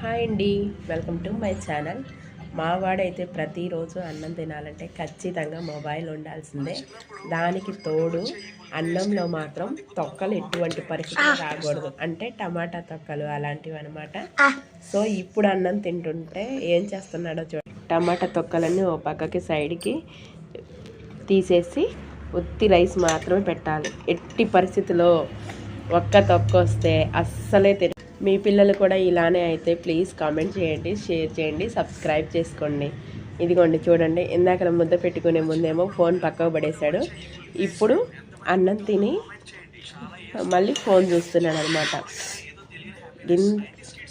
Hi అండి, welcome to my channel. మా వాడైతే ప్రతిరోజు అన్నం తినాలంటే ఖచ్చితంగా మొబైల్ ఉండాల్సిందే. దానికి తోడు అన్నంలో మాత్రం తొక్కలు ఎటువంటి పరిస్థితులు రాకూడదు, అంటే టమాటా తొక్కలు అలాంటివి అనమాట. సో ఇప్పుడు అన్నం తింటుంటే ఏం చేస్తున్నాడో చూడండి. టమాటా తొక్కలన్నీ ఓ పక్కకి సైడ్కి తీసేసి ఉత్తి రైస్ మాత్రమే పెట్టాలి. ఎట్టి పరిస్థితిలో ఒక్క తొక్క వస్తే అస్సలే తిన. మీ పిల్లలు కూడా ఇలానే అయితే ప్లీజ్ కామెంట్ చేయండి, షేర్ చేయండి, సబ్స్క్రైబ్ చేసుకోండి. ఇదిగోండి చూడండి, ఇందాక ముద్ద పెట్టుకునే ముందేమో ఫోన్ పక్కకు పడేశాడు, ఇప్పుడు అన్నం తిని మళ్ళీ ఫోన్ చూస్తున్నాడు అనమాట.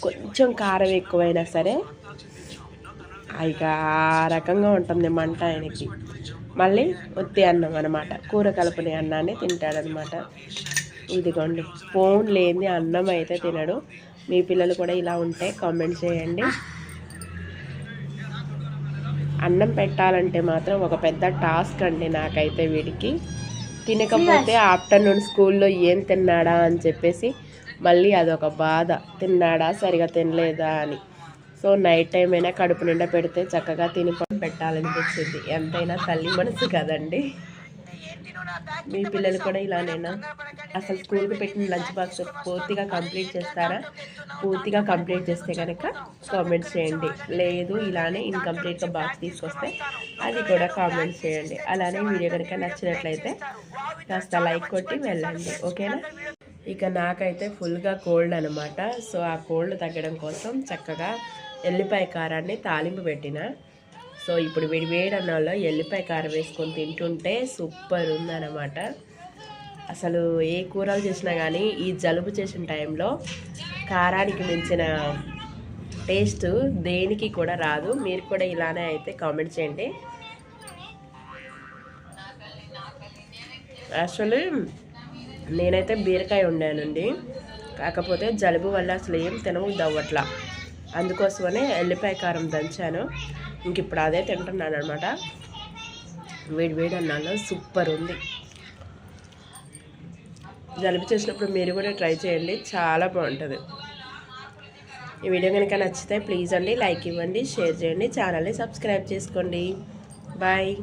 కొంచెం కారం ఎక్కువైనా సరే ఇక ఆ రకంగా ఉంటుంది మంట ఆయనకి. మళ్ళీ ఒత్తి అన్నం అనమాట, కూర కలుపుని అన్నాన్ని తింటాడనమాట. ఇదిగోండి, ఫోన్ లేని అన్నం అయితే తినడు. మీ పిల్లలు కూడా ఇలా ఉంటే కామెంట్ చేయండి. అన్నం పెట్టాలంటే మాత్రం ఒక పెద్ద టాస్క్ అండి నాకైతే. వీడికి తినకపోతే ఆఫ్టర్నూన్ స్కూల్లో ఏం తిన్నాడా అని చెప్పేసి మళ్ళీ అదొక బాధ, తిన్నాడా సరిగా తినలేదా అని. సో నైట్ టైం అయినా కడుపు నిండా పెడితే చక్కగా తిని పెట్టాలనిపించింది. ఎంతైనా తల్లి మనసు కదండి. మీ పిల్లలు కూడా ఇలానేనా? అసలు స్కూల్కి పెట్టిన లంచ్ బాక్స్ పూర్తిగా కంప్లీట్ చేస్తారా? పూర్తిగా కంప్లీట్ చేస్తే కనుక కామెంట్ చేయండి. లేదు ఇలానే ఇన్కంప్లీట్గా బాక్స్ తీసుకొస్తే అది కూడా కామెంట్ చేయండి. అలానే వీడియో కనుక నచ్చినట్లయితే కాస్త లైక్ కొట్టి వెళ్ళండి, ఓకేనా? ఇక నాకైతే ఫుల్గా కోల్డ్ అనమాట. సో ఆ కోల్డ్ తగ్గడం కోసం చక్కగా ఎల్లిపాయ కారాన్ని తాలింపు పెట్టిన. సో ఇప్పుడు వేడి అన్నంలో ఎల్లిపాయ కారం వేసుకొని తింటుంటే సూపర్ ఉందన్నమాట. అసలు ఏ కూరలు చేసినా కానీ ఈ జలుబు చేసిన టైంలో కారానికి మించిన టేస్ట్ దేనికి కూడా రాదు. మీరు కూడా ఇలానే అయితే కామెంట్ చేయండి. యాక్చువల్లీ నేనైతే బీరకాయ వండానండి, కాకపోతే జలుబు వల్ల అసలు ఏం తినబుద్ధి అవ్వట్లా. అందుకోసమనే ఎల్లిపాయ కారం దంచాను. ఇంక ఇప్పుడు అదే తింటున్నాను అనమాట. వేడి అన్నాలో సూపర్ ఉంది. జలుబు చేసినప్పుడు మీరు కూడా ట్రై చేయండి, చాలా బాగుంటుంది. ఈ వీడియో కనుక నచ్చితే ప్లీజ్ అండి లైక్ ఇవ్వండి, షేర్ చేయండి, ఛానల్ని సబ్స్క్రైబ్ చేసుకోండి. బాయ్.